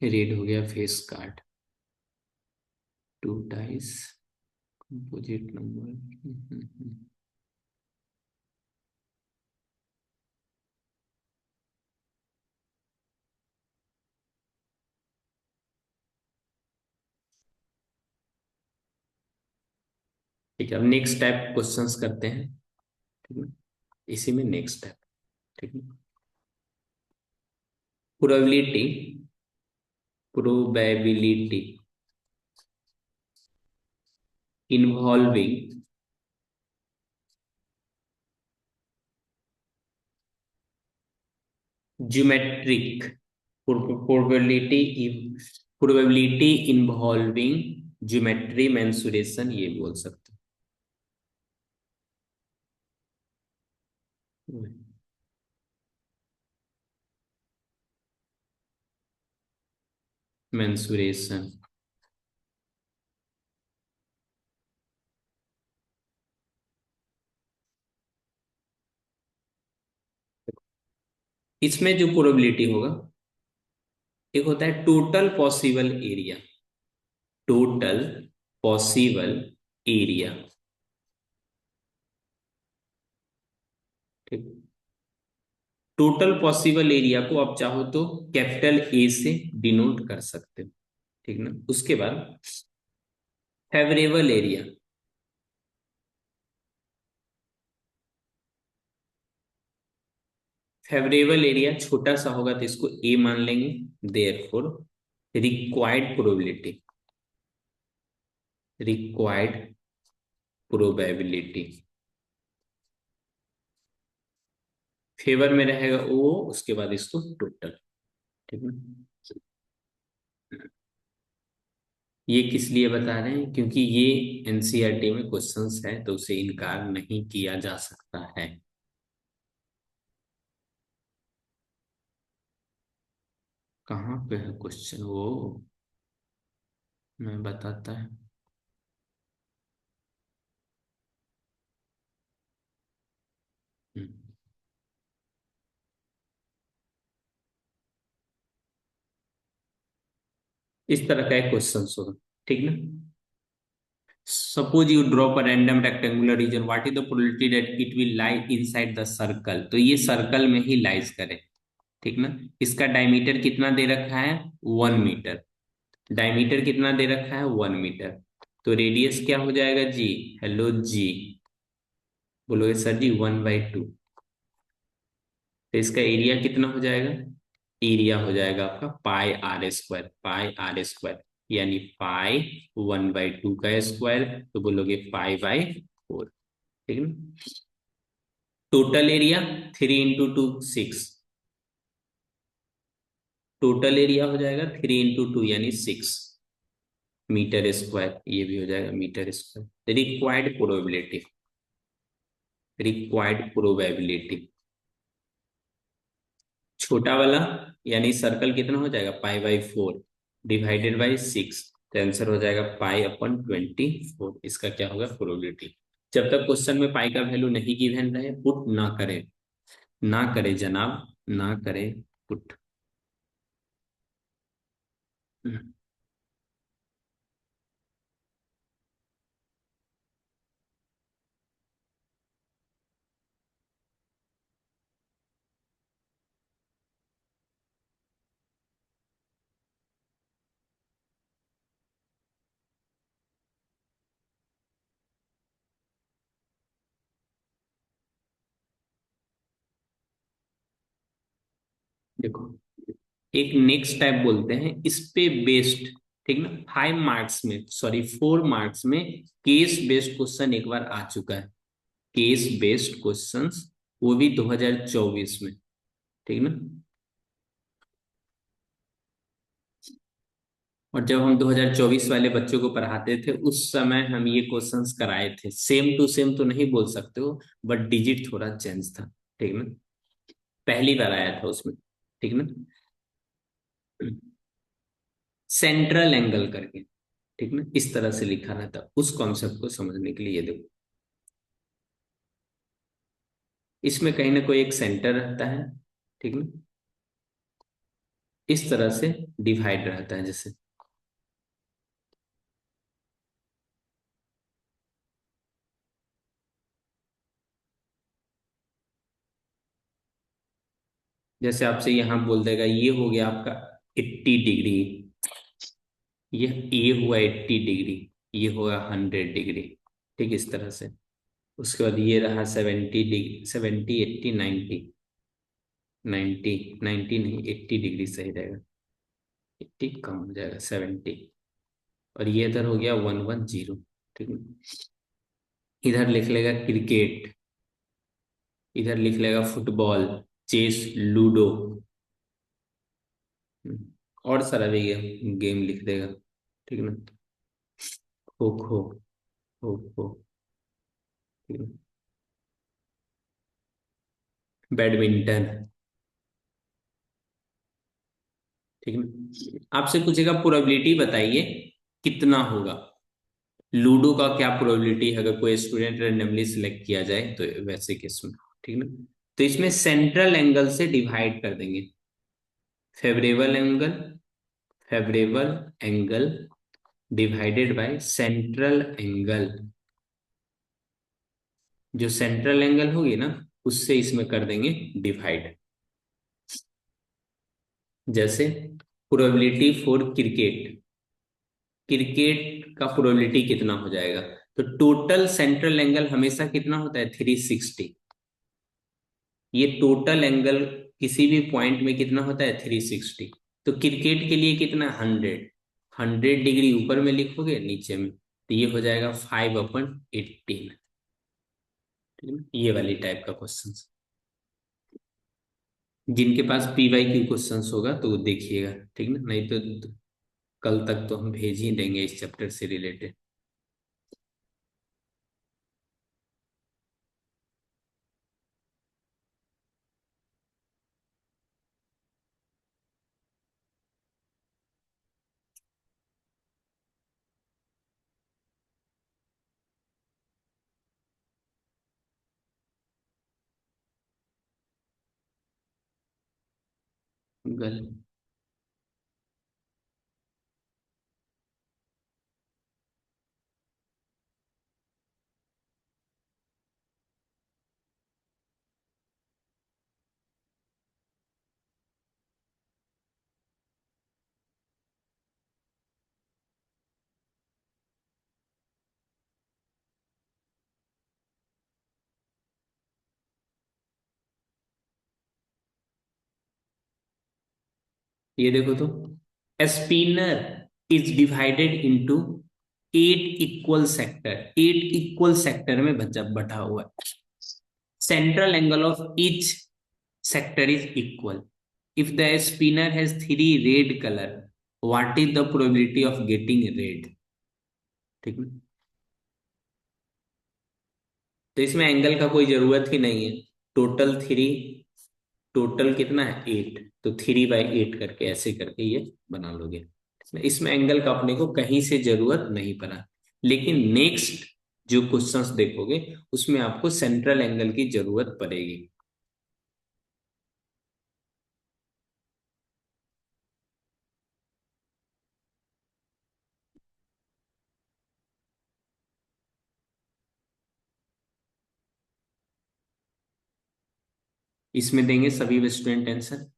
रेड हो गया face card, two dice, composite number. ठीक है, अब नेक्स्ट टाइप क्वेश्चंस करते हैं। ठीक है, इसी में नेक्स्ट टाइप। ठीक है, probability, probability involving geometric, probability, probability involving geometry mensuration, ये बोल सकते हो। मेंसुरेशन, इसमें जो प्रोबेबिलिटी होगा, एक होता है total possible area, total possible area. ठीक, टोटल पॉसिबल एरिया को आप चाहो तो कैपिटल ए से डिनोट कर सकते हो। ठीक ना, उसके बाद फेवरेबल एरिया, फेवरेबल एरिया छोटा सा होगा तो इसको ए मान लेंगे, therefore required probability, required probability, favour में रहेगा वो, उसके बाद इसको टोटल। ठीक है, ये किस लिए बता रहे हैं, क्योंकि ये एनसीईआरटी में क्वेश्चंस है तो उसे इनकार नहीं किया जा सकता है। कहाँ पे है क्वेश्चन वो, मैं बताता है। हम्म, इस तरह का एक क्वेश्चन होगा। ठीक ना, suppose you drop a random rectangular reason, what is the probability that it will lie inside the circle, तो ये सर्कल में ही लाइज करे। ठीक ना, इसका डायमीटर कितना दे रखा है, 1 मीटर, डायमीटर कितना दे रखा है, 1 मीटर, तो रेडियस क्या हो जाएगा जी, हेलो जी, बोलोगे सर जी 1/2, तो इसका एरिया कितना हो जाएगा, एरिया हो जाएगा आपका pi r square, pi r square, यानी पाई 1/2 का स्क्वायर, तो बोलोगे पाई/4। ठीक है ना, टोटल एरिया 3 × 2 6, टोटल एरिया हो जाएगा 3 × 2 यानी 6 मीटर स्क्वायर, ये भी हो जाएगा metre square. Required probability, required probability छोटा वाला, यानी सर्कल कितना हो जाएगा, पाई/4 डिवाइडेड बाई 6, तो आंसर हो जाएगा पाई/24। इसका क्या होगा, प्रोबेबिलिटी। जब तक क्वेश्चन में पाई का वैल्यू नहीं गिवन रहे पुट ना करे, ना करे जनाब, ना करे पुट। देखो, एक नेक्स्ट टाइप बोलते हैं इस पे बेस्ड। ठीक ना, 5 मार्क्स में, सॉरी 4 मार्क्स में केस बेस्ड क्वेश्चन एक बार आ चुका है, केस बेस्ड क्वेश्चंस, वो भी 2024 में। ठीक ना, और जब हम 2024 वाले बच्चों को पढ़ाते थे उस समय हम ये क्वेश्चंस कराए थे, सेम टू सेम तो नहीं बोल सकते हो, बट डिजिट थोड़ा चेंज था। ठीक ना, पहली बार आया था उसमें। ठीक ना, सेंट्रल एंगल करके, ठीक ना, इस तरह से लिखा रहता है। उस कॉन्सेप्ट को समझने के लिए ये देखो, इसमें कहीं ना कोई एक सेंटर रहता है, ठीक ना, इस तरह से डिवाइड रहता है जैसे। जैसे आपसे यहां बोल देगा ये हो गया आपका 80 डिग्री, ये हुआ 80 डिग्री, ये होगा 100 डिग्री, ठीक इस तरह से। उसके बाद ये रहा 70 डिग्री, 70 80 90, 90 नहीं, 80 डिग्री सही रहेगा, 80 कम हो जाएगा 70। और ये इधर हो गया 110, ठीक है। इधर लिख लेगा क्रिकेट, इधर लिख लेगा फुटबॉल, चेस, लूडो, और सारा भी गेम गेम लिख देगा, ठीक है ना, खो खो, खो खो, ठीक है, बैडमिंटन, ठीक है ना। आपसे पूछेगा प्रोबेबिलिटी बताइए कितना होगा, लूडो का क्या प्रोबेबिलिटी है अगर कोई स्टूडेंट रेंडमली सिलेक्ट किया जाए तो, वैसे केस में, ठीक ना। तो इसमें सेंट्रल एंगल से डिवाइड कर देंगे, favourable angle, favourable angle divided by central angle, जो सेंट्रल एंगल होगी ना उससे इसमें कर देंगे डिवाइड। जैसे प्रोबेबिलिटी फॉर क्रिकेट, क्रिकेट का प्रोबेबिलिटी कितना हो जाएगा, तो टोटल सेंट्रल एंगल हमेशा कितना होता है 360, ये टोटल एंगल किसी भी पॉइंट में कितना होता है 360। तो क्रिकेट के लिए कितना 100, 100 डिग्री ऊपर में लिखोगे नीचे में, तो ये हो जाएगा 5/18, ठीक है ना? ये वाली टाइप का क्वेश्चन, जिनके पास PYQ क्वेश्चंस होगा तो वो देखिएगा, ठीक ना, नहीं तो कल तक तो हम भेज ही देंगे इस चैप्टर से रिलेटेड। गल ये देखो तो, spinner is divided into 8 equal sector, 8 equal sector में बचा बटा हुआ है, central angle of each sector is equal, if the spinner has 3 red colour, what is the probability of getting red, ठीक है। तो इसमें एंगल का कोई जरूरत ही नहीं है, टोटल 3, टोटल कितना है 8, तो 3/8 करके ऐसे करके ये बना लोगे, इसमें एंगल का अपने को कहीं से जरूरत नहीं पड़ा। लेकिन नेक्स्ट जो क्वेश्चंस देखोगे उसमें आपको सेंट्रल एंगल की जरूरत पड़ेगी। इसमें देंगे सभी स्टूडेंट आंसर।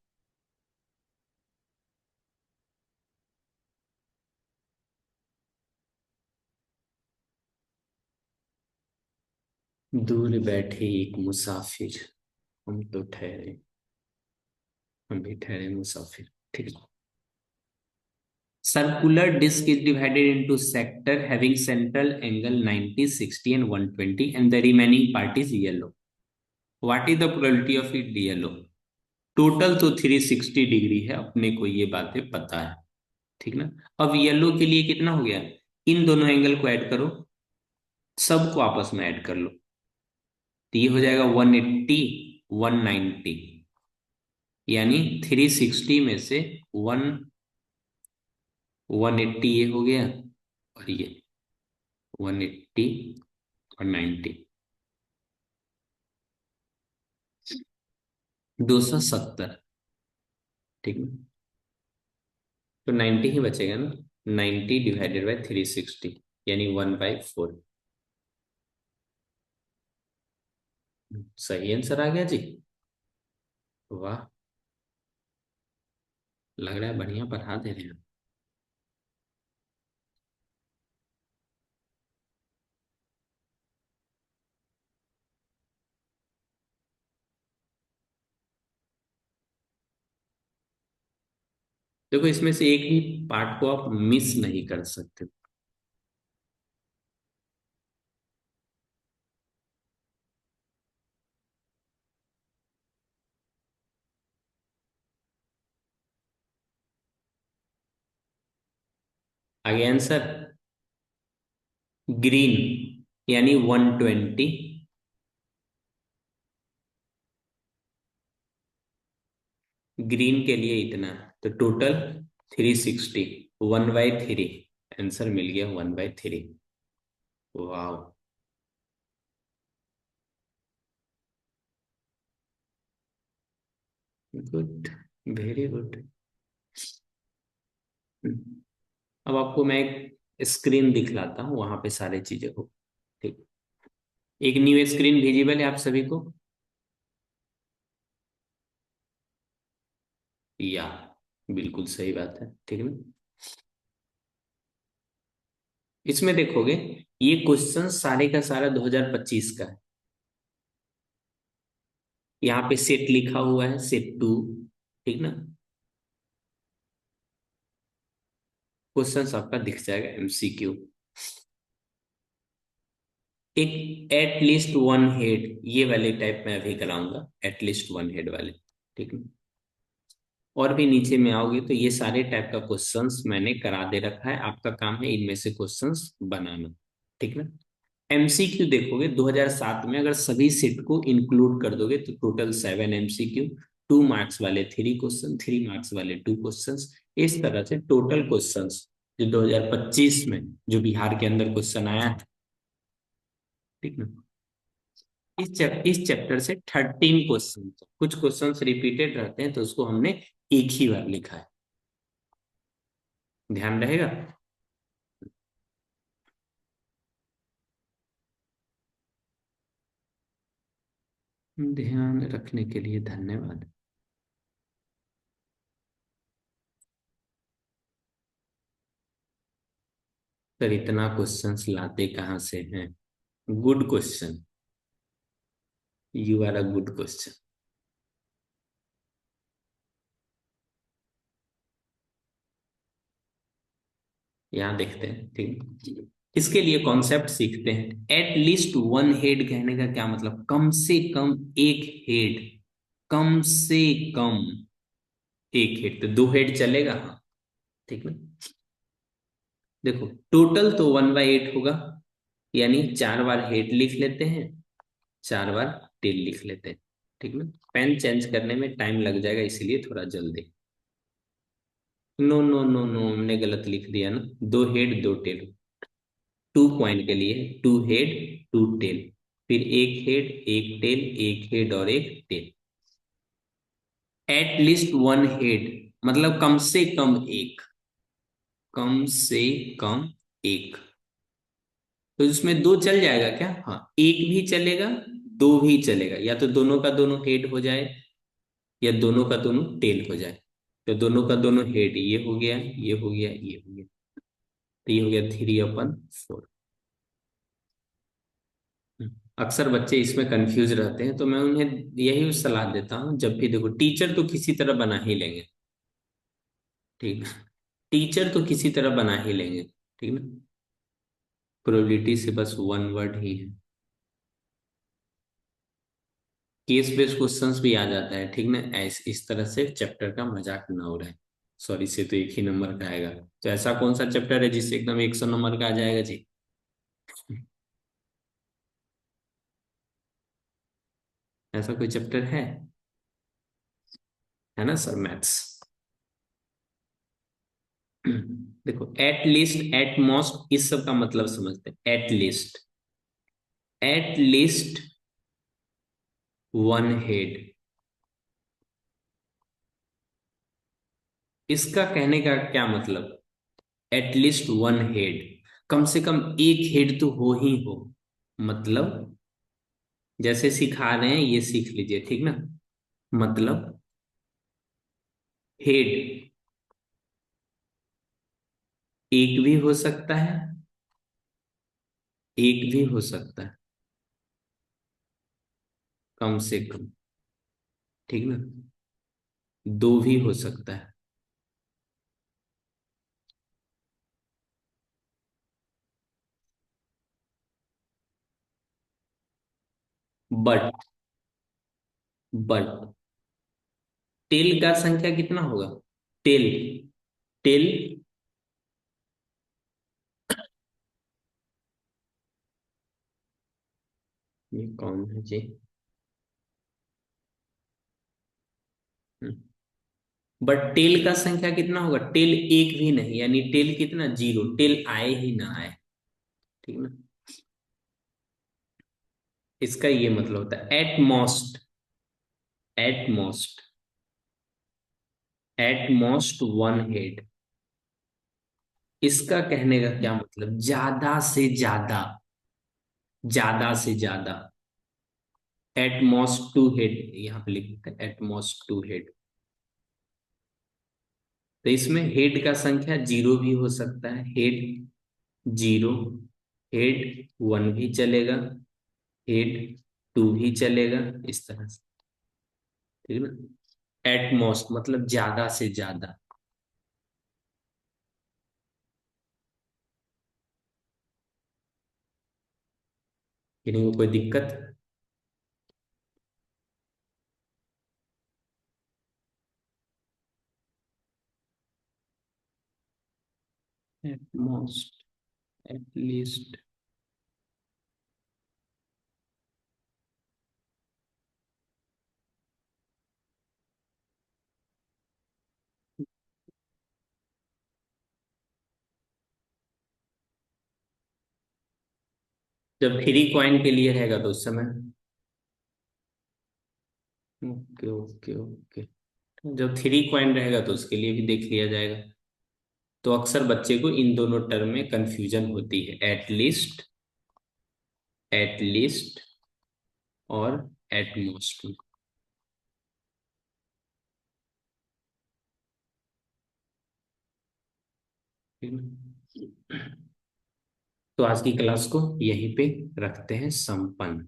दूर बैठे एक मुसाफिर, हम तो ठहरे, हम भी ठहरे मुसाफिर, ठीक है। Circular disk is divided into sector having central angle 90, 60 and 120 and the remaining part is yellow. What is the probability of it yellow? Total तो 360 डिग्री है, अपने को ये बातें पता है, ठीक ना। अब येलो के लिए कितना हो गया, इन दोनों एंगल को ऐड करो, सबको आपस में ऐड कर लो, तो ये हो जाएगा 180, 190, यानी 360 में से 1 180 ये हो गया, और ये 180 और 90, 270। ठीक है, तो 90 ही बचेगा ना। 90 डिवाइडेड बाई 360, यानी 1/4। सही आंसर आ गया जी। वाह, लग रहा है बढ़िया पढ़ा दे रहे हैं। देखो, इसमें से एक भी पार्ट को आप मिस नहीं कर सकते। आगे आंसर ग्रीन, यानी 120। ग्रीन के लिए इतना, तो टोटल 360, 1/3। आंसर मिल गया 1/3। वाह, गुड, वेरी गुड। अब आपको मैं एक स्क्रीन दिखलाता हूँ, वहां पे सारी चीजें हो। ठीक, एक न्यू स्क्रीन विजिबल है आप सभी को? या, बिल्कुल सही बात है, ठीक है ना। इसमें देखोगे, ये क्वेश्चन सारे का सारा 2025 का है। यहाँ पे सेट लिखा हुआ है, सेट 2। ठीक ना, क्वेश्चन आपका दिख जाएगा, एमसीक्यू। एक एट लीस्ट वन हेड, ये वाले टाइप में अभी कराऊंगा, एट लीस्ट वन हेड वाले। ठीक है, और भी नीचे में आओगे तो ये सारे टाइप का क्वेश्चंस मैंने करा दे रखा है, आपका काम है इनमें से क्वेश्चंस बनाना। ठीक ना। एमसीक्यू देखोगे 2007 में, अगर सभी सेट को इंक्लूड कर दोगे तो टोटल 7 एमसीक्यू। 2 मार्क्स वाले 3 क्वेश्चन, 3 मार्क्स वाले 2 क्वेश्चन। इस तरह से टोटल क्वेश्चंस जो 2025 में जो बिहार के अंदर क्वेश्चन आया है। ठीक ना, इस चैप्टर से 13 क्वेश्चन, कुछ क्वेश्चंस रिपीटेड रहते हैं तो उसको हमने एक ही बार लिखा है। ध्यान रहेगा। ध्यान रखने के लिए धन्यवाद। सर, इतना क्वेश्चंस लाते कहाँ से हैं? Good question, you are a good question. यहाँ देखते हैं, ठीक। इसके लिए कॉन्सेप्ट सीखते हैं। एट लीस्ट वन हेड कहने का क्या मतलब? कम से कम एक हेड, कम से कम एक हेड, तो 2 हेड चलेगा, हाँ। ठीक ना। देखो, टोटल तो 1/8 होगा, यानी 4 बार हेड लिख लेते हैं, 4 बार टेल लिख लेते हैं। ठीक ना। पेन चेंज करने में टाइम लग जाएगा, इसीलिए थोड़ा जल्दी। नो नो नो नो, हमने गलत लिख दिया ना। 2 हेड 2 टेल। 2 पॉइंट के लिए 2 हेड 2 टेल, फिर एक हेड एक टेल, एक हेड और एक tail. At least one head मतलब कम से कम एक, कम से कम एक। तो इसमें दो चल जाएगा क्या? हाँ, एक भी चलेगा, दो भी चलेगा, या तो दोनों का दोनों हेड हो जाए, या दोनों का दोनों टेल हो जाए। तो दोनों का दोनों हेड, ये हो गया, ये हो गया, ये हो गया, तो ये हो गया 3/4। अक्सर बच्चे इसमें कंफ्यूज रहते हैं, तो मैं उन्हें यही सलाह देता हूँ, जब भी देखो, टीचर तो किसी तरह बना ही लेंगे। ठीक, टीचर तो किसी तरह बना ही लेंगे। ठीक ना, प्रोबेबिलिटी से बस वन वर्ड ही है। केस बेस्ड क्वेश्चंस भी आ जाता है, ठीक ना। इस तरह से चैप्टर का मजाक ना हो रहा है। सॉरी से तो एक ही नंबर का आएगा, तो ऐसा कौन सा चैप्टर है जिससे एकदम 100 नंबर का आ जाएगा जी? ऐसा कोई चैप्टर है ना सर? मैथ्स। देखो, एट लीस्ट, एट मोस्ट, इस सब का मतलब समझते हैं। At least, eight least one head, इसका कहने का क्या मतलब? एट लीस्ट वन हेड, कम से कम एक हेड तो हो ही हो। मतलब जैसे सिखा रहे हैं ये सीख लीजिए, ठीक ना? मतलब हेड एक भी हो सकता है, एक भी हो सकता है, कम से कम, ठीक ना? दो भी हो सकता है। बट, बट टेल का संख्या कितना होगा? टेल, टेल, ये कौन है जी? बट टेल का संख्या कितना होगा? टेल एक भी नहीं, यानी टेल कितना? जीरो, टेल आए ही ना आए, ठीक ना? इसका ये मतलब होता है at most, at most, eight most one head. इसका कहने का क्या मतलब? ज्यादा से ज्यादा, ज्यादा से ज्यादा। एट मोस्ट टू हेड, यहाँ पे लिख देते हैं एट मोस्ट टू हेड। तो इसमें हेड का संख्या जीरो भी हो सकता है, हेड जीरो, हेड वन भी चलेगा, हेड टू भी चलेगा, इस तरह से, ठीक है ना? एट मोस्ट मतलब ज्यादा से ज्यादा। यानी वो कोई दिक्कत? At most, at least. जब फ्री कॉइन के लिए रहेगा तो उस समय। Okay okay okay. जब थ्री कॉइन रहेगा तो उसके लिए भी देख लिया जाएगा। तो अक्सर बच्चे को इन दोनों टर्म में कंफ्यूजन होती है, एट लीस्ट, एट लीस्ट और एट मोस्ट में। ठीक है? तो आज की क्लास को यहीं पे रखते हैं संपन्न,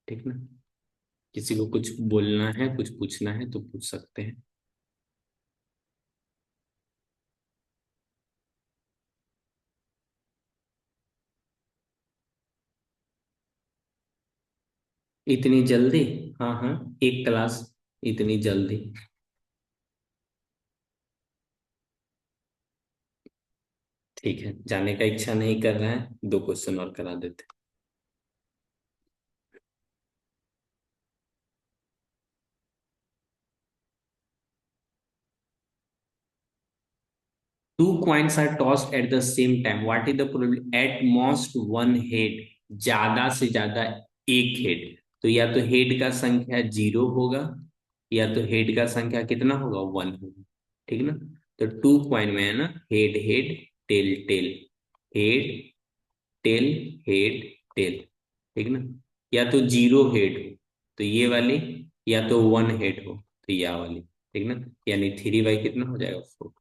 ठीक ना? किसी को कुछ बोलना है, कुछ पूछना है तो पूछ सकते हैं। इतनी जल्दी? हाँ हाँ, एक क्लास, इतनी जल्दी? ठीक है, जाने का इच्छा नहीं कर रहा है, दो क्वेश्चन और करा देते। Two coins are tossed at the same time. What is the probability? At most one head, ज्यादा से ज्यादा एक हेड। तो या तो हेड का संख्या जीरो होगा, या तो हेड का संख्या कितना होगा? वन होगा, ठीक ना? तो टू कॉइन में है ना, head head, tail tail, head tail, head tail, ठीक ना? या तो जीरो हेड हो तो ये वाली, या तो वन हेड हो तो यह वाली, ठीक ना? यानी थ्री बाई कितना हो जाएगा? फोर।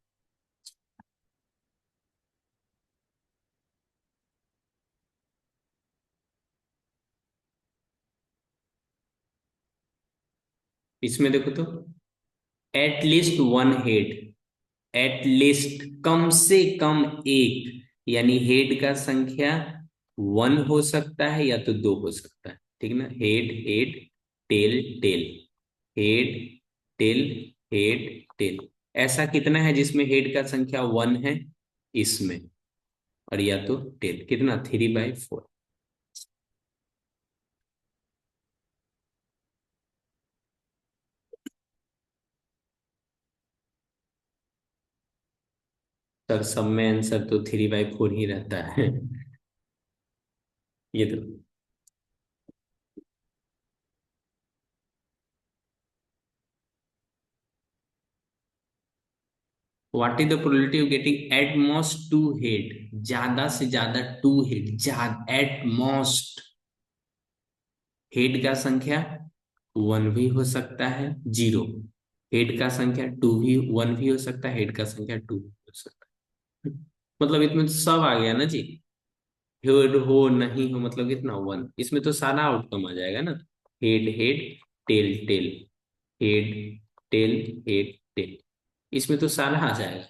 इसमें देखो तो, at least one head, at least कम से कम एक, यानी हेड का संख्या वन हो सकता है या तो दो हो सकता है, ठीक ना? Head head, tail tail, head tail, head tail. ऐसा कितना है जिसमें हेड का संख्या वन है? इसमें। और या तो टेल कितना? Three by four. सर सब में आंसर तो 3/4 ही रहता है। ये तो। What is the probability of getting at most two head, ज्यादा से ज्यादा टू हेड, ज्यादा एट मोस्ट। हेड का संख्या वन भी हो सकता है, जीरो। हेड का संख्या टू भी, वन भी हो सकता है, हेड का संख्या टू भी हो सकता है। मतलब इसमें तो सब आ गया ना जी। हेड हो नहीं हो मतलब कितना, वन। इसमें तो सारा आउटकम आ जाएगा ना। Head head, tail tail, head tail, head tail. इसमें तो सारा आ जाएगा।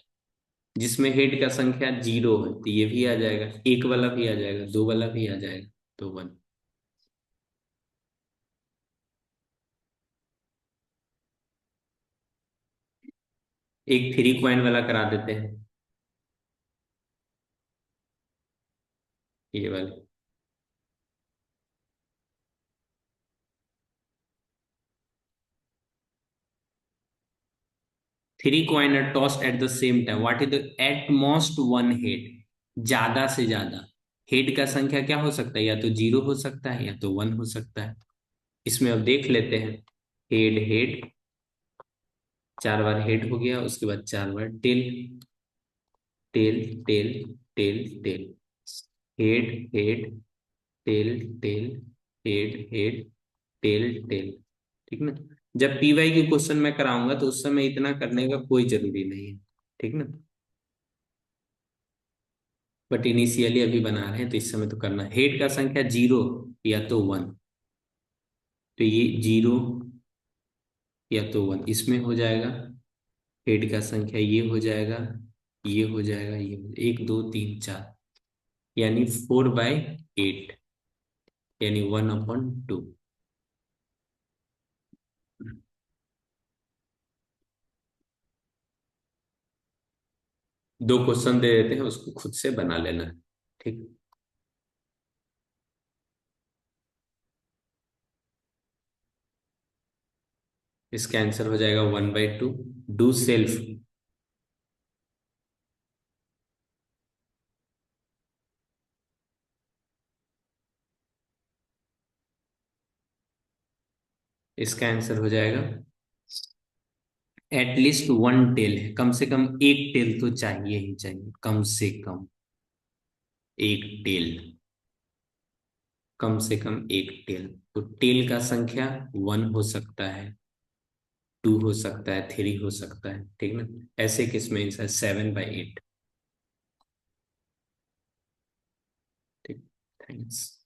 जिसमें हेड का संख्या जीरो है तो ये भी आ जाएगा, एक वाला भी आ जाएगा, दो वाला भी आ जाएगा, तो वन। एक 3 कॉइन वाला करा देते हैं, ये वाले। 3 coin are tossed at the same time, what is the at most one head, ज्यादा से ज्यादा। हेड का संख्या क्या हो सकता है, या तो जीरो हो सकता है या तो वन हो सकता है। इसमें अब देख लेते हैं। हेड हेड, 4 बार हेड हो गया, उसके बाद 4 बार tail, tail tail, tail tail, head head, tail tail, head head, tail tail. ठीक ना। जब पीवाई के क्वेश्चन में कराऊंगा तो उस समय इतना करने का कोई जरूरी नहीं है। ठीक ना। बट इनिशियली अभी बना रहे हैं तो इस समय तो करना, हेड का संख्या जीरो या तो वन, तो ये जीरो या तो वन इसमें हो जाएगा। हेड का संख्या ये हो जाएगा, ये हो जाएगा, ये हो जाएगा। 1 2 3 4, यानी 4/8, यानी 1/2। दो क्वेश्चन दे देते हैं, उसको खुद से बना लेना है। ठीक। इसका आंसर हो जाएगा 1/2। Do self. इसका आंसर हो जाएगा एटलीस्ट वन टेल है, कम से कम एक टेल तो चाहिए ही चाहिए, कम से कम एक टेल। कम से कम एक टेल, तो टेल का संख्या वन हो सकता है, टू हो सकता है, थ्री हो सकता है। ठीक ना। ऐसे केस में आंसर 7/8। ठीक। थैंक्स।